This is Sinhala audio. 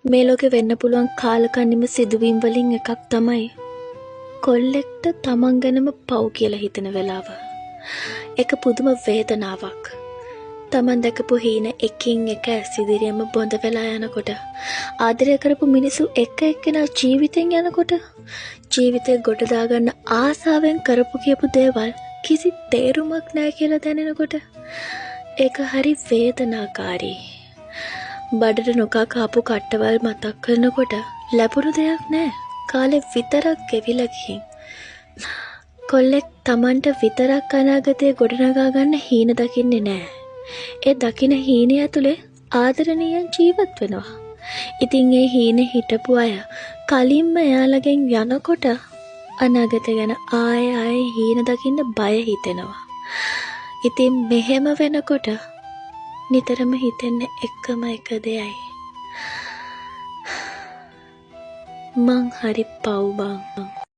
මේ ලෝකේ වෙන්න පුළුවන් කාලකන්නිම සිදුවීම් වලින් එකක් තමයි කොල්ලෙක්ට තමන් ගැනම පව් කියලා හිතෙන වෙලාව. ඒක පුදුම වේදනාවක්. තමන් දැකපු හීන එකින් එක ඇසිදිරියම බොඳ වෙලා යනකොට, ආදරය කරපු මිනිස්සු එක එක්කෙනා ජීවිතෙන් යනකොට, ජීවිතේ ගොඩ දාගන්න ආසාවෙන් කරපු කියපු දේවල් කිසි තේරුමක් නැහැ කියලා දැනෙනකොට, ඒක හරි වේදනාකාරී. බඩට නොකා කාපු කට්ටවල් මතක් කරනකොට ලැබුණු දෙයක් නෑ. කාලේ විතරක් ගෙවිලා ගිහින්. කොල්ලෙක් Tamanට විතරක් අනාගතේ ගොඩනගා ගන්න හීන දකින්නේ නෑ. ඒ දකින හීනේ ඇතුලේ ආදරණීයන් ජීවත් වෙනවා. ඉතින් ඒ හීනේ හිටපු අය කලින්ම එයාලගෙන් යනකොට අනාගතය ගැන ආයෙ හීන දකින්න බය හිතෙනවා. ඉතින් මෙහෙම වෙනකොට නිතරම හිතෙන්නේ එකම එක දෙයයි. මං හරි පව් බං.